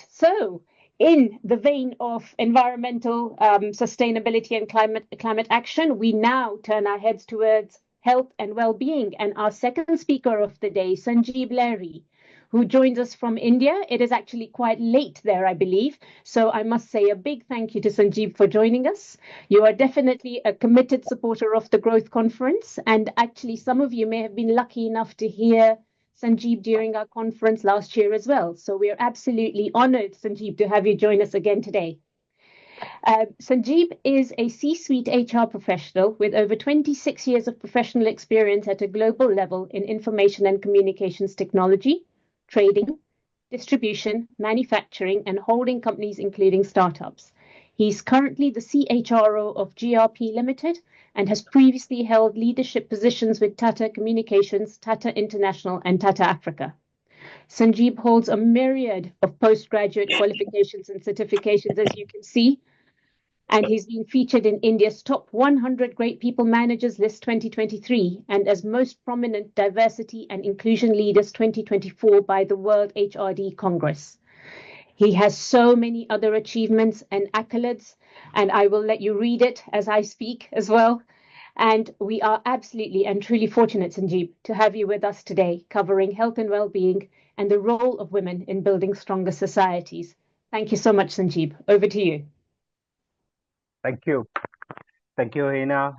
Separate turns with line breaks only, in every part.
So, in the vein of environmental sustainability and climate action, we now turn our heads towards health and well-being. And our second speaker of the day, Sanjeeb Lahiri, who joins us from India. It is actually quite late there, I believe. So I must say a big thank you to Sanjeeb for joining us. You are definitely a committed supporter of the Growth Conference. And actually, some of you may have been lucky enough to hear Sanjeeb during our conference last year as well. So we are absolutely honored, Sanjeeb, to have you join us again today. Sanjeeb is a C-suite HR professional with over 26 years of professional experience at a global level in information and communications technology, trading, distribution, manufacturing, and holding companies, including startups. He's currently the CHRO of GRP Limited and has previously held leadership positions with Tata Communications, Tata International, and Tata Africa. Sanjeeb holds a myriad of postgraduate qualifications and certifications, as you can see, and he's been featured in India's top 100 Great People Managers list 2023 and as most prominent diversity and inclusion leaders 2024 by the World HRD Congress. He has so many other achievements and accolades, and I will let you read it as I speak as well. And we are absolutely and truly fortunate, Sanjeeb, to have you with us today, covering health and well-being and the role of women in building stronger societies. Thank you so much, Sanjeeb. Over to you.
Thank you. Thank you, Hina.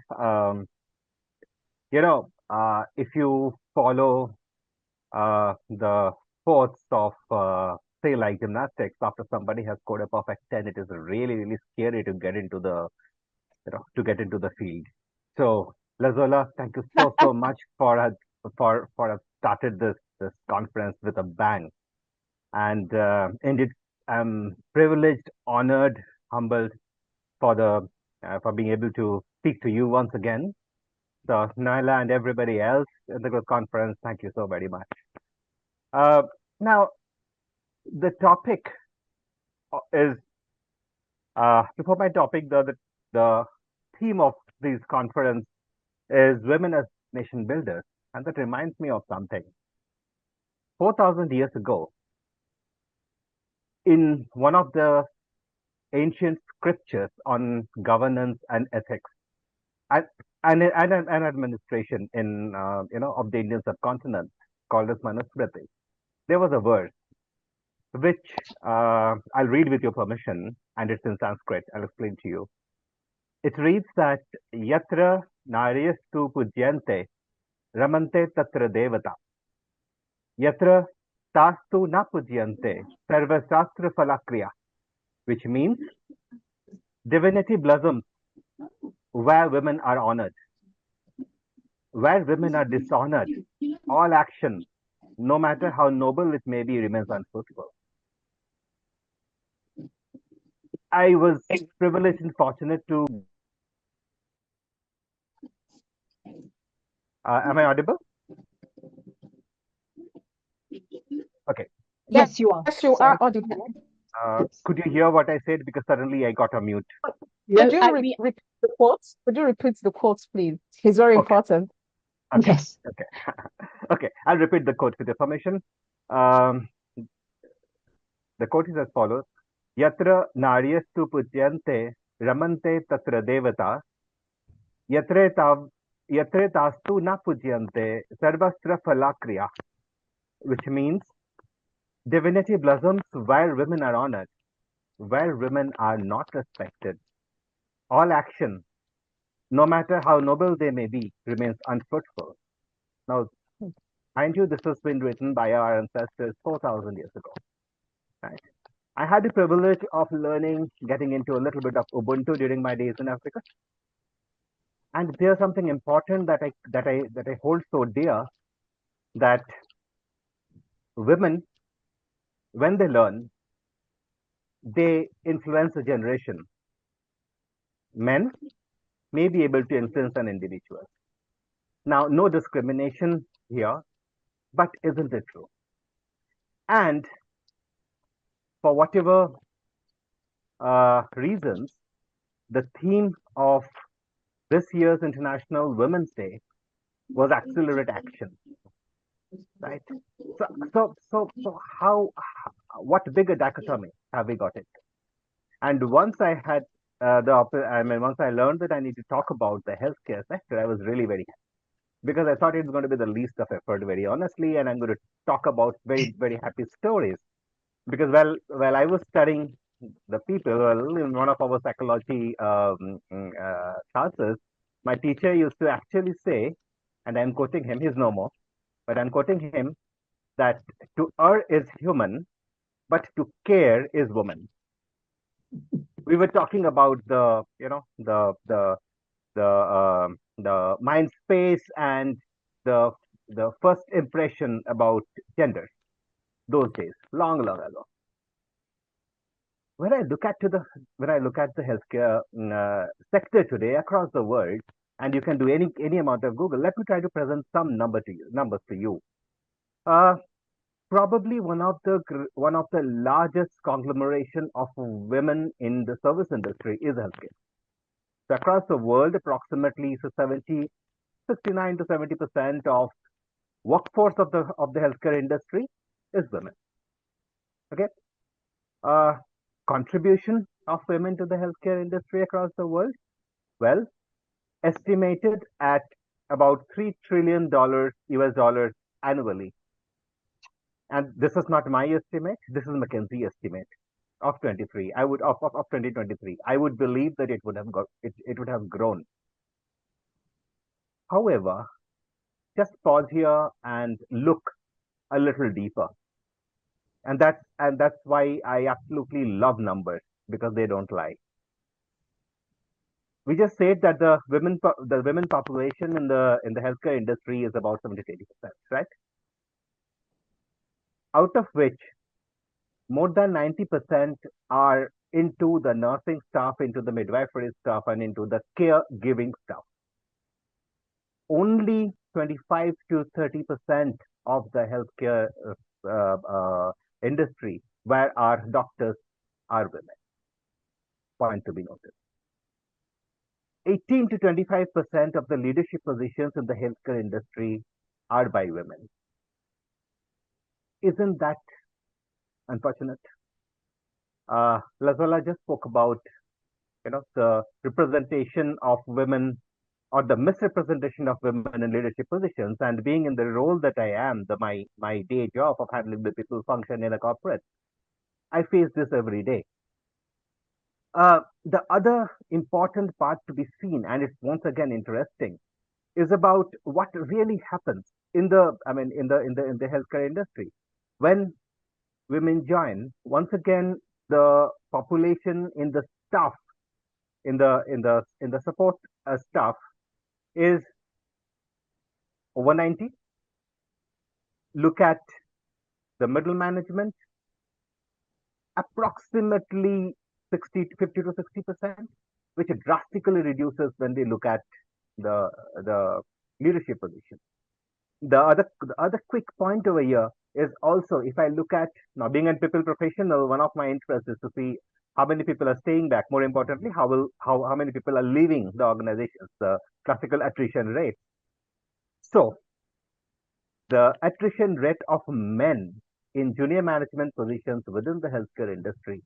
If you follow the sports of, say, like gymnastics, after somebody has scored a perfect 10, it is really, really scary to get into the, field. So, Lazola, thank you so much for started this conference with a bang. And indeed, I'm privileged, honored, humbled for being able to speak to you once again. So, Noela and everybody else in the Growth Conference, thank you so very much. Now, the topic is, before my topic, the theme of this conference is women as nation builders. And that reminds me of something. 4,000 years ago, in one of the ancient scriptures on governance and ethics and administration in of the Indian subcontinent called as Manusmriti, there was a verse which I'll read with your permission, and it's in Sanskrit. I'll explain to you. It reads that Yatra Naryastu Pujyante Ramante Tatra Devata Yatra Tastu Na Pujyante Sarvasastra Falakriya, which means divinity blossoms where women are honored. Where women are dishonored, all action, no matter how noble it may be, remains unfruitful. I was privileged and fortunate to. Am I audible? Okay.
Yes, you are.
Yes, you are audible.
Could you hear what I said? Because suddenly I got a mute.
Could you repeat the quotes? Could you repeat the quotes, please? It's very important.
Okay.
Yes.
Okay. Okay. I'll repeat the quote with your permission. The quote is as follows: Yatra naryastu pujyante ramante tatra devata yatre tastu na pujyante sarvastra falakriya, which means divinity blossoms where women are honored, where women are not respected. All action, no matter how noble they may be, remains unfruitful. Now, mind you, this has been written by our ancestors 4,000 years ago. Right? I had the privilege of learning, getting into a little bit of Ubuntu during my days in Africa. And there's something important that I hold so dear, that women, when they learn, they influence a generation. Men may be able to influence an individual. Now, no discrimination here, but isn't it true? And for whatever reasons, the theme of this year's International Women's Day was accelerate action. Right? So how what bigger dichotomy have we got it? And once I had once I learned that I need to talk about the healthcare sector, I was really very happy because I thought it's going to be the least of effort, very honestly, and I'm going to talk about very, very happy stories. Because I was studying the people, well, in one of our psychology classes, my teacher used to actually say, and I'm quoting him, he's no more, but I'm quoting him, that to err is human, but to care is woman. We were talking about the mind space and the the first impression about gender those days, long, long ago. When I look at to the when I look at the healthcare sector today across the world, and you can do any amount of Google, let me try to present some numbers to you. Uh, Probably one of the largest conglomeration of women in the service industry is healthcare. So across the world, approximately 69 to 70% of workforce of the healthcare industry is women. Okay, uh, contribution of women to the healthcare industry across the world, well, estimated at about $3 trillion US dollars annually. And this is not my estimate. This is McKinsey estimate of 23. Of 2023. I would believe that it would have grown. However, just pause here and look a little deeper. And that's why I absolutely love numbers, because they don't lie. We just said that the women population in the healthcare industry is about 70 to 80%, right? Out of which more than 90% are into the nursing staff, into the midwifery staff, and into the caregiving staff. Only 25 to 30% of the healthcare industry where our doctors are women. Point to be noted. 18 to 25% of the leadership positions in the healthcare industry are by women. Isn't that unfortunate? Lazola just spoke about, the representation of women or the misrepresentation of women in leadership positions, and being in the role that I am, my day job of handling the people function in a corporate. I face this every day. The other important part to be seen, and it's once again interesting, is about what really happens in the healthcare industry when women join. Once again, the population in the staff, in the support staff, is over 90. Look at the middle management, approximately 50 to 60%, which drastically reduces when we look at the leadership position. The other quick point over here is also, if I look at, now being a people professional, one of my interests is to see how many people are staying back. More importantly, how many people are leaving the organizations, the classical attrition rate. So the attrition rate of men in junior management positions within the healthcare industry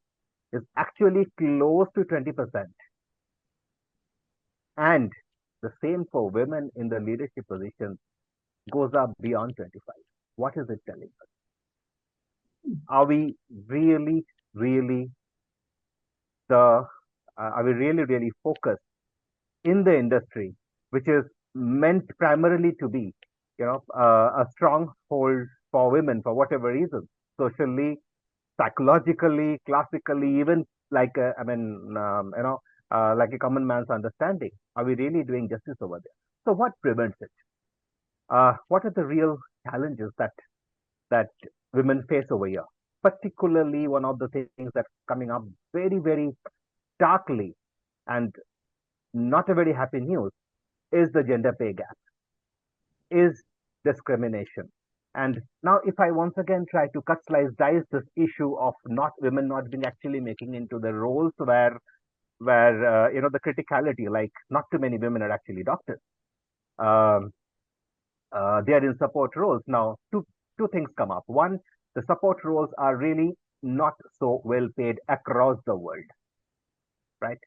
is actually close to 20%. And the same for women in the leadership positions goes up beyond 25. What is it telling us? Are we really, really are we really, really focused in the industry, which is meant primarily to be, a stronghold for women for whatever reason, socially, psychologically, classically, even like like a common man's understanding? Are we really doing justice over there? So what prevents it? What are the real challenges that women face over here? Particularly, one of the things that's coming up very, very starkly, and not a very happy news, is the gender pay gap, is discrimination. And now, if I once again try to cut, slice, dice this issue of not women not being actually making into the roles where the criticality, like not too many women are actually doctors. Um, they are in support roles. Now, two things come up. One, the support roles are really not so well paid across the world, right?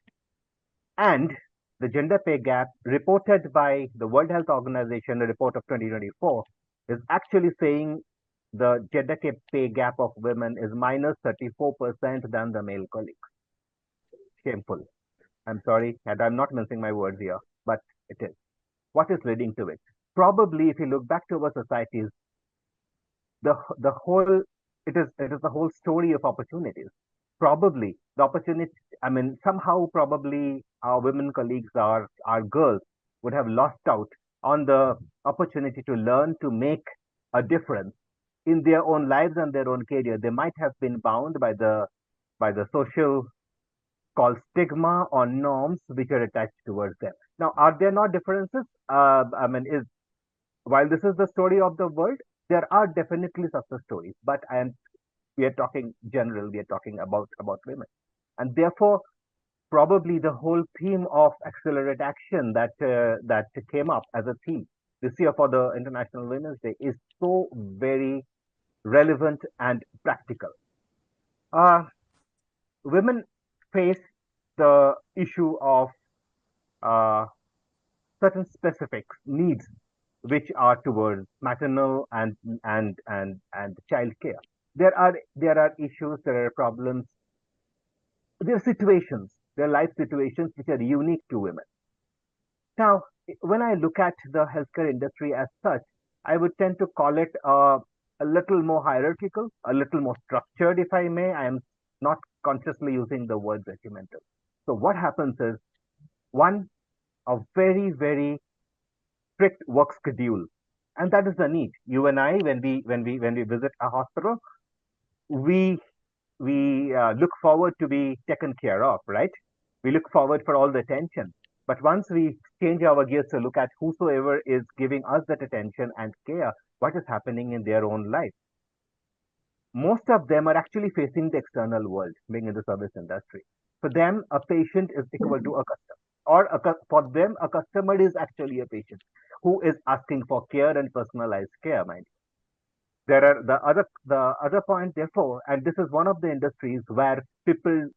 And the gender pay gap reported by the World Health Organization, a report of 2024, is actually saying the gender pay gap of women is minus 34% than the male colleagues. Shameful. I'm sorry, and I'm not mincing my words here, but it is. What is leading to it? Probably, if you look back to our societies, the whole it is the whole story of opportunities. Probably the opportunity. I mean, somehow probably our women colleagues, our girls, would have lost out on the opportunity to learn to make a difference in their own lives and their own career. They might have been bound by the social called stigma or norms which are attached towards them. Now, are there not differences? I mean, is while this is the story of the world, there are definitely success stories, but we are talking general, we are talking about women. And therefore, probably the whole theme of accelerate action that came up as a theme this year for the International Women's Day is so very relevant and practical. Uh, Women face the issue of uh, certain specific needs which are towards maternal and child care. There are issues, there are problems, there are situations, there are life situations which are unique to women. Now, when I look at the healthcare industry as such, I would tend to call it a little more hierarchical, a little more structured, if I may. I am not consciously using the word regimental. So what happens is one, a very, very strict work schedule, and that is the need. You and I, when we visit a hospital, we we look forward to be taken care of, right? We look forward for all the attention. But once we change our gears to look at whosoever is giving us that attention and care, what is happening in their own life? Most of them are actually facing the external world, being in the service industry. For them, a patient is equal to a customer, or for them, a customer is actually a patient who is asking for care and personalized care, mind you. There are the other point, therefore, and this is one of the industries where people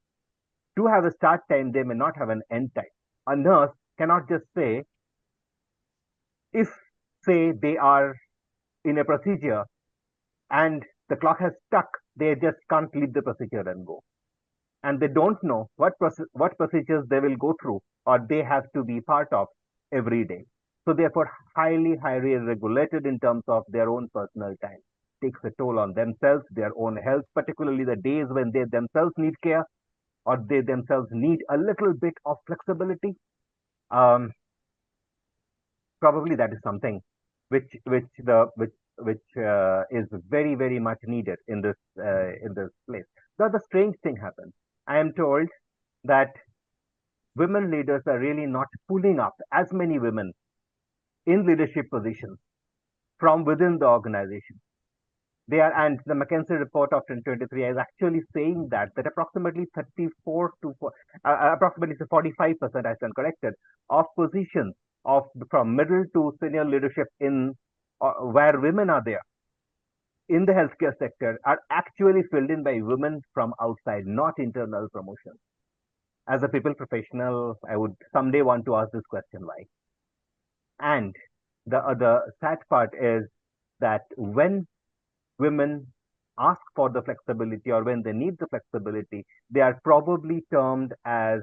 do have a start time, they may not have an end time. A nurse cannot just say, if say they are in a procedure and the clock has stuck, they just can't leave the procedure and go. And they don't know what procedures they will go through or they have to be part of every day. So therefore, highly regulated in terms of their own personal time. Takes a toll on themselves, their own health, particularly the days when they themselves need care or they themselves need a little bit of flexibility. Um, Probably that is something which is very much needed in this place. The strange thing happens. I am told that women leaders are really not pulling up as many women in leadership positions from within the organization. They are, and the McKinsey report of 2023 is actually saying that approximately 34 to approximately 45%, I stand corrected, of positions of from middle to senior leadership in where women are there in the healthcare sector are actually filled in by women from outside, not internal promotion. As a people professional, I would someday want to ask this question why. And the other sad part is that when women ask for the flexibility or when they need the flexibility, they are probably termed as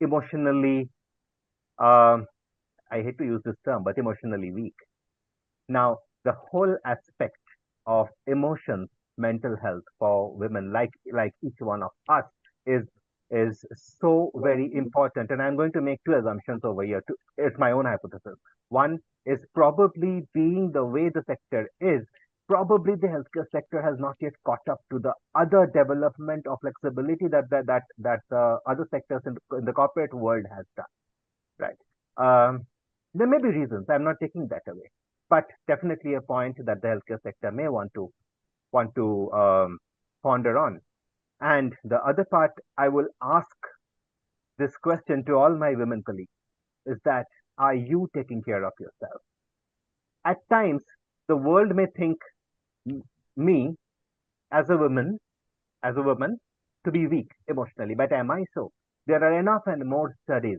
emotionally, uh, I hate to use this term, but emotionally weak. Now, the whole aspect of emotions, mental health for women, like each one of us, is is so very important. And I'm going to make two assumptions over here. It's my own hypothesis. One is probably being the way the sector is, probably the healthcare sector has not yet caught up to the other development of flexibility that other sectors in the corporate world has done. Right. There may be reasons. I'm not taking that away, but definitely a point that the healthcare sector may want to ponder on. And the other part, I will ask this question to all my women colleagues: is that are you taking care of yourself? At times, the world may think me as a woman, as a woman to be weak emotionally. But am I so? There are enough and more studies,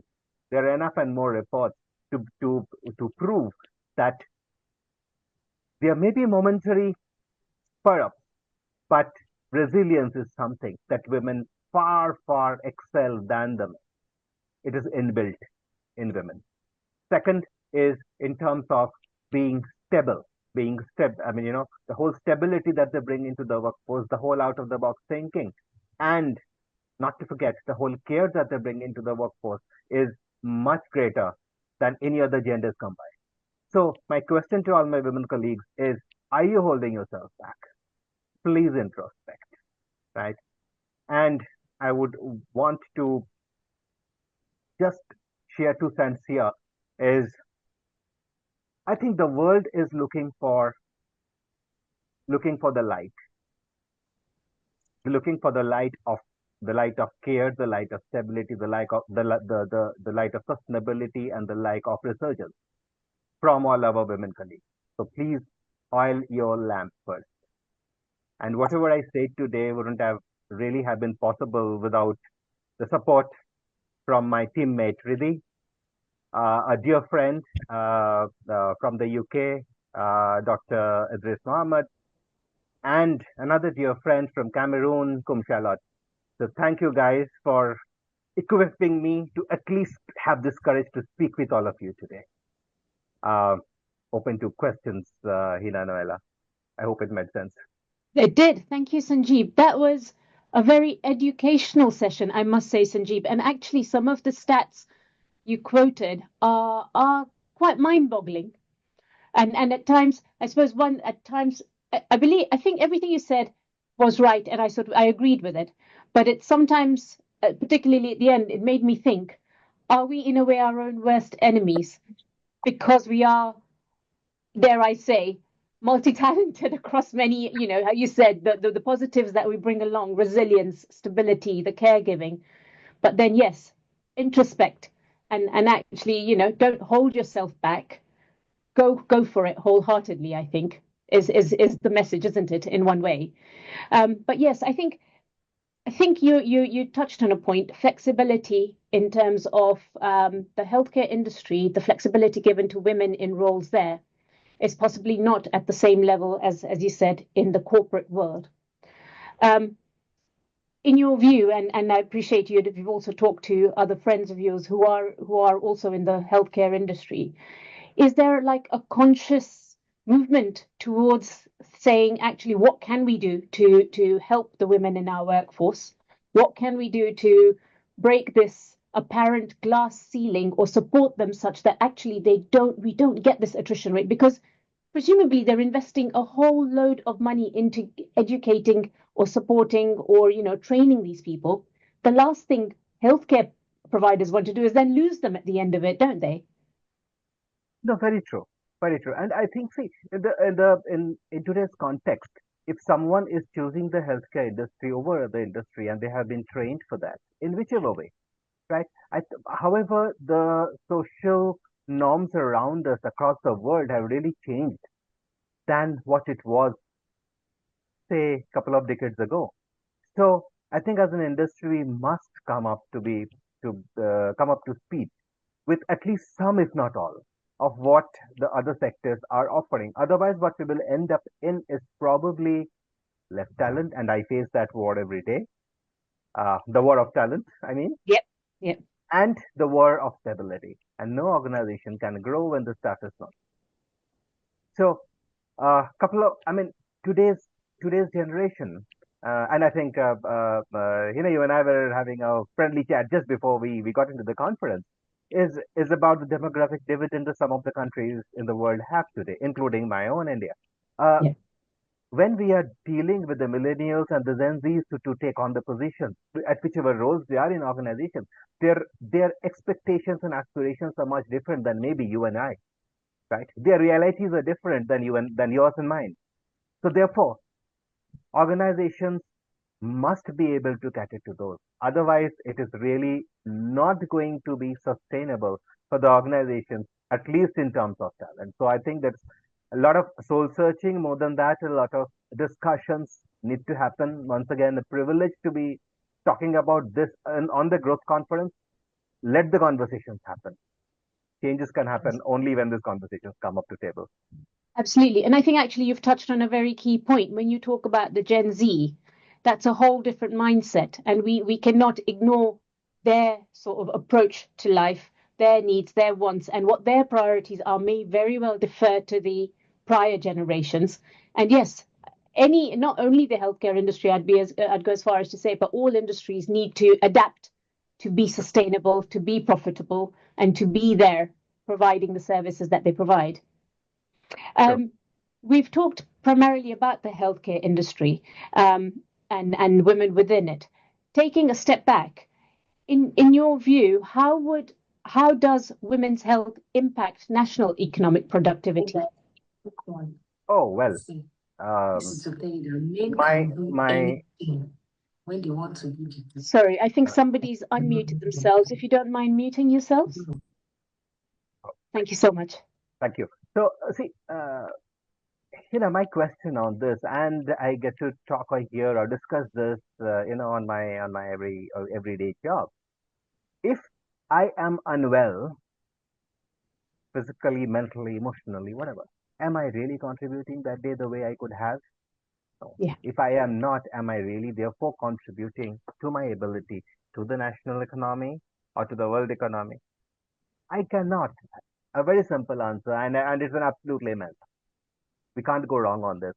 there are enough and more reports to prove that there may be momentary spur-ups, but resilience is something that women far, far excel than them. It is inbuilt in women. Second is in terms of being stable, I mean, the whole stability that they bring into the workforce, the whole out of the box thinking, and not to forget the whole care that they bring into the workforce is much greater than any other genders combined. So my question to all my women colleagues is, are you holding yourself back? Please introspect, right? And I would want to just share 2 cents here is I think the world is looking for the light, looking for the light of care, the light of stability, the light of the light of sustainability, and the light of resurgence from all our women colleagues. So please oil your lamp first. And whatever I said today wouldn't have been possible without the support from my teammate Riddhi, a dear friend from the UK, Dr. Idris Mohammed, and another dear friend from Cameroon, Kum Charlotte. So thank you guys for equipping me to at least have this courage to speak with all of you today. Open to questions, Hina Noela. I hope it made sense.
It did. Thank you, Sanjeeb. That was a very educational session, I must say, Sanjeeb. And actually, some of the stats you quoted are quite mind-boggling. And at times, I suppose I think everything you said was right, and I agreed with it. But it's sometimes, particularly at the end, it made me think: are we in a way our own worst enemies because we are, dare I say, multi-talented across many, how you said, the positives that we bring along, resilience, stability, the caregiving. But then, yes, introspect and actually, don't hold yourself back. Go for it wholeheartedly, I think, is the message, isn't it, in one way? But yes, I think you touched on a point, flexibility in terms of the healthcare industry, the flexibility given to women in roles there is possibly not at the same level as you said, in the corporate world. In your view, and I appreciate you've also talked to other friends of yours who are also in the healthcare industry, is there like a conscious movement towards saying, actually, what can we do to help the women in our workforce? What can we do to break this apparent glass ceiling or support them such that actually we don't get this attrition rate? Because presumably they're investing a whole load of money into educating or supporting or training these people. The last thing healthcare providers want to do is then lose them at the end of it, don't they?
No, very true, very true. And I think, see, in today's context, if someone is choosing the healthcare industry over other industry and they have been trained for that, in whichever way, right? However, the social norms around us across the world have really changed than what it was, say, a couple of decades ago. So I think as an industry, we must come up to speed with at least some, if not all, of what the other sectors are offering. Otherwise, what we will end up in is probably less talent, and I face that war every day. The war of talent, I mean.
Yep. Yep.
And the war of stability. And no organization can grow when the staff is not. So, today's generation, and I think, you and I were having a friendly chat just before we got into the conference, is about the demographic dividend that some of the countries in the world have today, including my own India.
Yeah.
When we are dealing with the millennials and the Gen Zs to take on the positions at whichever roles they are in organizations, their expectations and aspirations are much different than maybe you and I, right? Their realities are different than yours and mine. So therefore, organizations must be able to cater to those. Otherwise, it is really not going to be sustainable for the organizations, at least in terms of talent. So I think that's a lot of soul searching, more than that, a lot of discussions need to happen. Once again, a privilege to be talking about this on the growth conference. Let the conversations happen. Changes can happen only when these conversations come up to table.
Absolutely. And I think actually you've touched on a very key point. When you talk about the Gen Z, that's a whole different mindset. And we cannot ignore their sort of approach to life, their needs, their wants, and what their priorities are may very well defer to the prior generations. And yes, not only the healthcare industry, I'd go as far as to say, but all industries need to adapt to be sustainable, to be profitable, and to be there providing the services that they provide.
Sure.
We've talked primarily about the healthcare industry and women within it. Taking a step back, in your view, how does women's health impact national economic productivity?
Oh well, my
when they want to do it.
Sorry, I think somebody's unmuted themselves. If you don't mind muting yourselves. Thank you so much.
Thank you. So see, my question on this, and I get to talk or hear or discuss this, on my everyday job. If I am unwell, physically, mentally, emotionally, whatever, am I really contributing that day the way I could have? No.
Yeah.
If I am not, am I really therefore contributing to my ability to the national economy or to the world economy? I cannot. A very simple answer, and it's an absolute layman. We can't go wrong on this.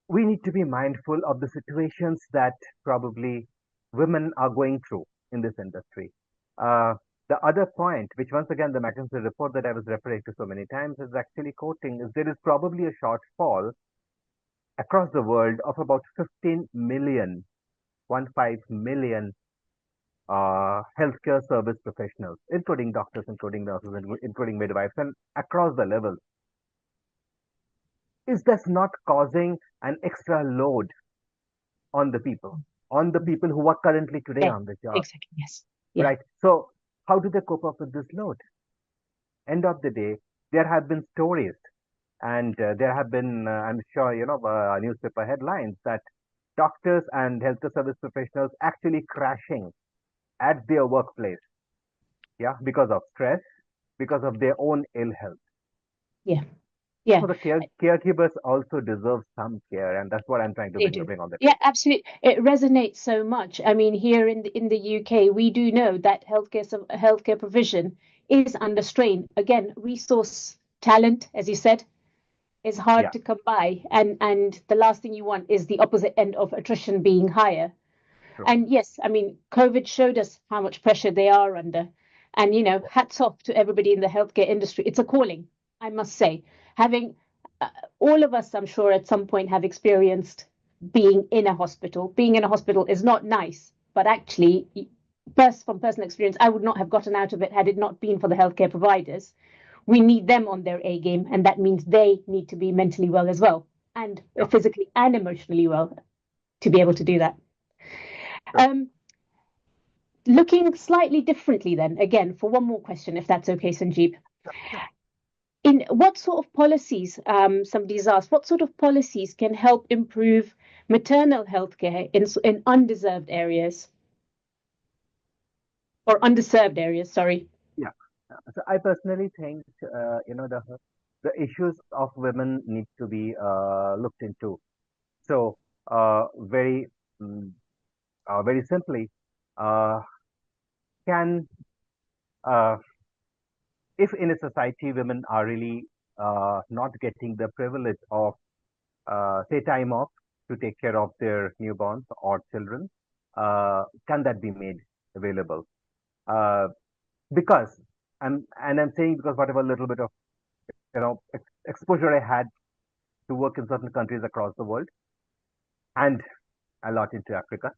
We need to be mindful of the situations that probably women are going through in this industry. The other point, which once again the McKinsey report that I was referring to so many times is actually quoting, is there is probably a shortfall across the world of about 15 million, 15 million healthcare service professionals, including doctors, including nurses, including midwives, and across the levels. Is this not causing an extra load on the people who are currently today on the job?
Exactly. Yes. Yeah.
Right. So how do they cope up with this load? End of the day, there have been stories, and there have been, I'm sure, newspaper headlines that doctors and healthcare service professionals actually crashing at their workplace, because of stress, because of their own ill health.
Yeah. Yeah.
So the caregivers also deserve some care, and that's what I'm trying to bring on the table.
Yeah, absolutely. It resonates so much. I mean, here in the UK, we do know that healthcare provision is under strain. Again, resource talent, as you said, is hard to come by, and the last thing you want is the opposite end of attrition being higher.
True.
And yes, I mean, COVID showed us how much pressure they are under, and hats off to everybody in the healthcare industry. It's a calling, I must say. Having all of us, I'm sure, at some point have experienced being in a hospital. Being in a hospital is not nice, but actually, from personal experience, I would not have gotten out of it had it not been for the healthcare providers. We need them on their A game, and that means they need to be mentally well as well, and physically and emotionally well to be able to do that. Looking slightly differently then, again, for one more question, if that's okay, Sanjeeb. In what sort of policies, somebody's asked, what sort of policies can help improve maternal healthcare in undeserved areas? Or underserved areas, sorry.
Yeah. So I personally think, the issues of women need to be looked into. So very simply, can if in a society women are really not getting the privilege of say time off to take care of their newborns or children, can that be made available? Because I'm saying because whatever little bit of exposure I had to work in certain countries across the world and a lot into Africa.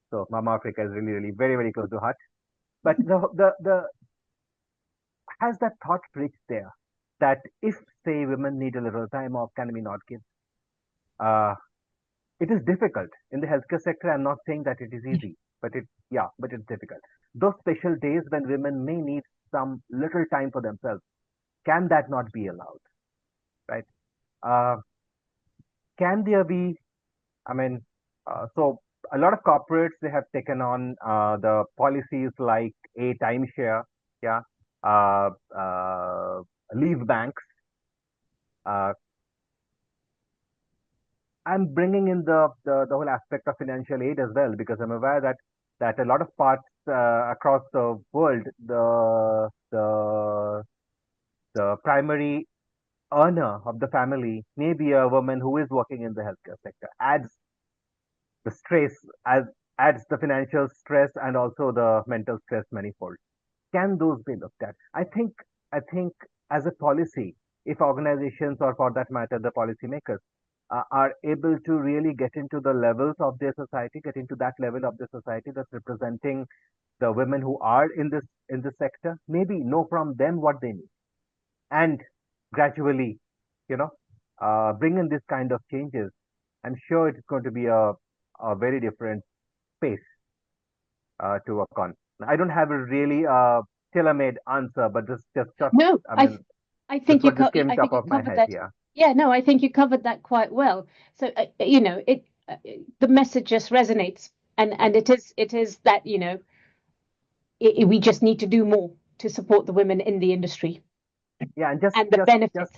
So Mama Africa is really, really very, very close to heart. But the has that thought reached there that if say women need a little time off, can we not give? It is difficult in the healthcare sector. I'm not saying that it is easy, but it's difficult. Those special days when women may need some little time for themselves, can that not be allowed? Right? Can there be I mean, so a lot of corporates, they have taken on the policies like a timeshare, yeah, uh, uh, leave banks. Uh, I'm bringing in the whole aspect of financial aid as well, because I'm aware that a lot of parts across the world, the primary earner of the family may be a woman who is working in the healthcare sector. Adds the stress, as adds the financial stress and also the mental stress manifold. Can those be looked at? I think as a policy, if organizations, or for that matter the policymakers, are able to really get into the levels of their society, get into that level of the society that's representing the women who are in this sector, maybe know from them what they need, and gradually, you know, bring in this kind of changes, I'm sure it's going to be a very different space to work on. I don't have a really tailor-made answer, but just
No,
I mean,
I
just
think
what just came
I
top
think you
of my
covered
head.
that.
Yeah,
Yeah, no, I think you covered that quite well. So the message just resonates, and it is that we just need to do more to support the women in the industry
yeah, and
and the benefit.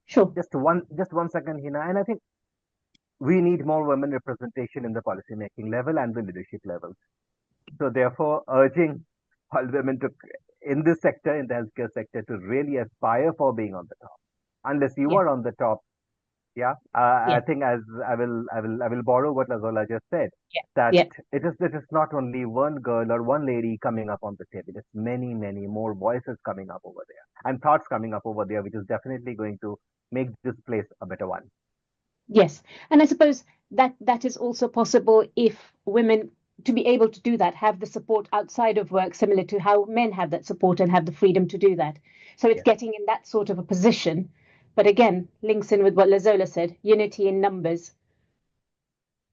Sure.
just one second, Hina, and I think we need more women representation in the policy making level and the leadership level. So therefore, urging all women to in this sector, in the healthcare sector, to really aspire for being on the top. Unless you
Yeah.
are on the top, yeah. I
Yeah.
think, as I will borrow what Lazola just said,
Yeah.
that
Yeah.
it is not only one girl or one lady coming up on the table. It's many more voices coming up over there and thoughts coming up over there, which is definitely going to make this place a better one.
Yes, and I suppose that is also possible if women, to be able to do that, have the support outside of work, similar to how men have that support and have the freedom to do that. So it's
Yes,
getting in that sort of a position. But again, links in with what Lazola said, unity in numbers.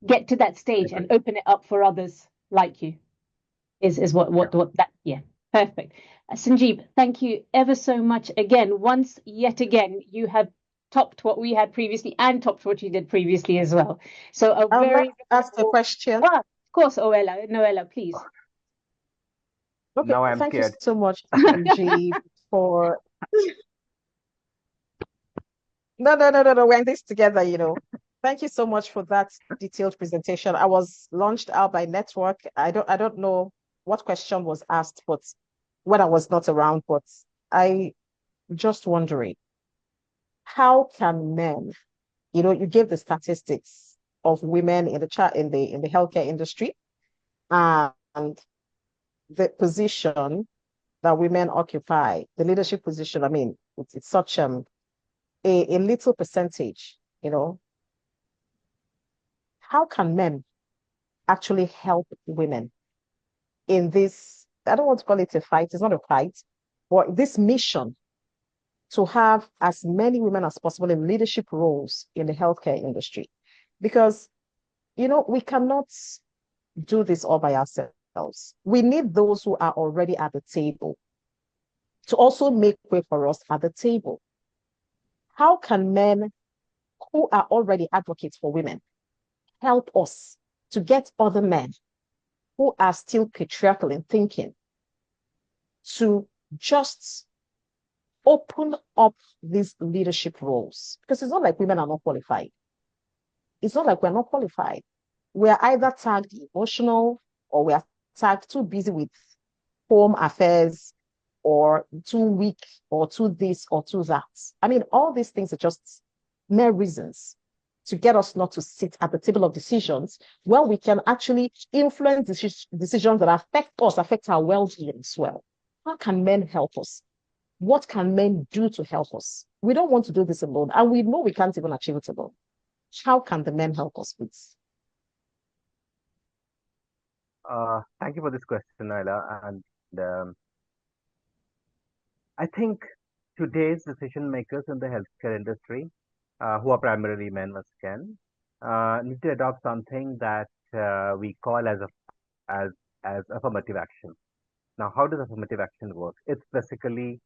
Get to that
I
stage and
agree.
open it up for others like you is
Yeah.
what that, yeah. Perfect. Sanjeeb, thank you ever so much again. Yet again, you have topped what we had previously and topped what you did previously as well. So a
I would like
very,
to ask a question.
of course, Noella, please.
Okay,
Now I'm
thank you
scared.
so much, Sanjeev, for no. We're in this together, you know. Thank you so much for that detailed presentation. I was launched out by network. I don't know what question was asked, but when I was not around, but I just wondering, how can men, you gave the statistics of women in the chat in the healthcare industry and the position that women occupy, the leadership position. I mean, it's such a little percentage, you know. How can men actually help women in this? I don't want to call it a fight, it's not a fight, but this mission to have as many women as possible in leadership roles in the healthcare industry. Because, we cannot do this all by ourselves. We need those who are already at the table to also make way for us at the table. How can men who are already advocates for women help us to get other men who are still patriarchal in thinking to just open up these leadership roles? Because it's not like women are not qualified. It's not like we're not qualified. We're either tagged emotional, or we are tagged too busy with home affairs, or too weak, or too this, or too that. I mean, all these things are just mere reasons to get us not to sit at the table of decisions, where we can actually influence decisions that affect us, affect our well-being as well. How can men help us? What can men do to help us? We don't want to do this alone, and we know we can't even achieve it alone. How can the men help us, please?
Thank you for this question, Naila. And um, I think today's decision makers in the healthcare industry, who are primarily men once again, need to adopt something that we call as as affirmative action. Now, how does affirmative action work? It's basically,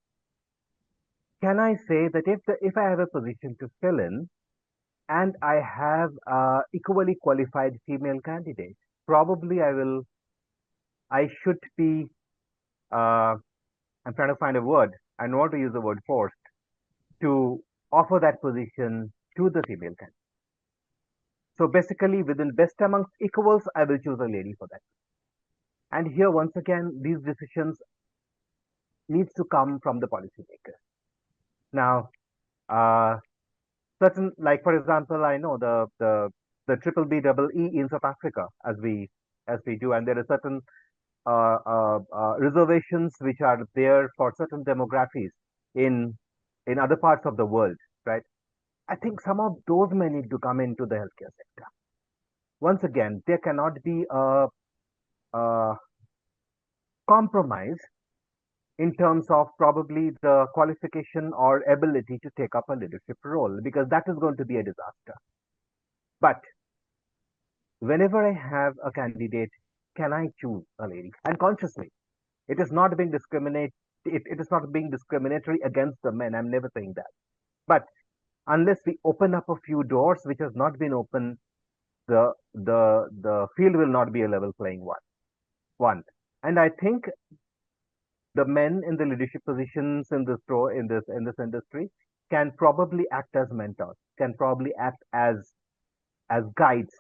can I say that if I have a position to fill in, and I have equally qualified female candidates. Probably I should be, I'm trying to find a word. I don't want to use the word forced to offer that position to the female candidate. So basically, within best amongst equals, I will choose a lady for that. And here, once again, these decisions needs to come from the policymakers. Now, certain, like for example, I know the triple B double E in South Africa, as we do, and there are certain reservations which are there for certain demographies in other parts of the world, right? I think some of those may need to come into the healthcare sector. Once again, there cannot be a compromise in terms of probably the qualification or ability to take up a leadership role, because that is going to be a disaster. But whenever I have a candidate, can I choose a lady? And consciously, it is not being it is not being discriminatory against the men. I'm never saying that. But unless we open up a few doors which has not been opened, the field will not be a level playing one. And I think the men in the leadership positions in this industry can probably act as mentors, can probably act as guides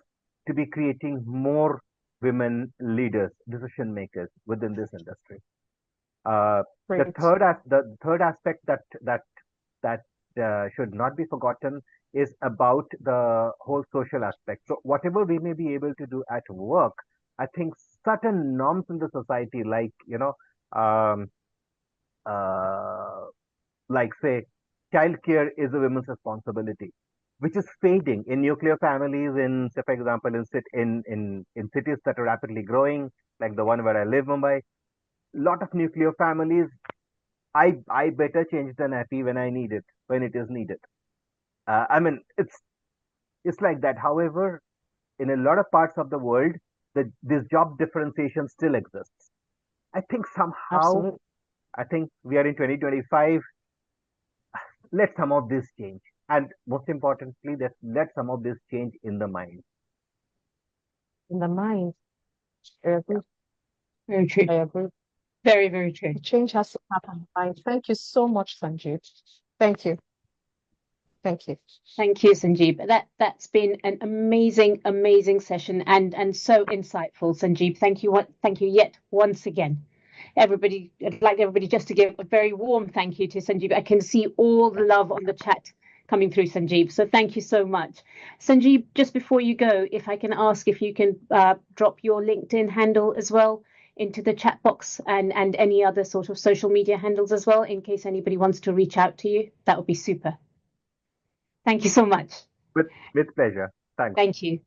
to be creating more women leaders, decision makers within this industry. The
Great.
third aspect that should not be forgotten is about the whole social aspect. So whatever we may be able to do at work, I think certain norms in the society, like um, like say, childcare is a woman's responsibility, which is fading in nuclear families. In, say, for example, in cities that are rapidly growing, like the one where I live, Mumbai, lot of nuclear families. I better change the nappy when I need it, when it is needed. I mean, it's like that. However, in a lot of parts of the world, this job differentiation still exists. I think somehow,
Absolutely.
I think we are in 2025. Let some of this change, and most importantly, that let some of this change in the mind.
In the mind. I agree.
Very true.
I agree.
Very, very true.
The change has to happen in the mind. Thank you so much, Sanjeeb. Thank you. Thank you.
Thank you, Sanjeeb. That's been an amazing session and so insightful, Sanjeeb. Thank you yet once again. I'd like everybody just to give a very warm thank you to Sanjeeb. I can see all the love on the chat coming through, Sanjeeb. So thank you so much. Sanjeeb, just before you go, if I can ask if you can drop your LinkedIn handle as well into the chat box and any other sort of social media handles as well, in case anybody wants to reach out to you, that would be super. Thank you so much.
With pleasure. Thanks.
Thank you.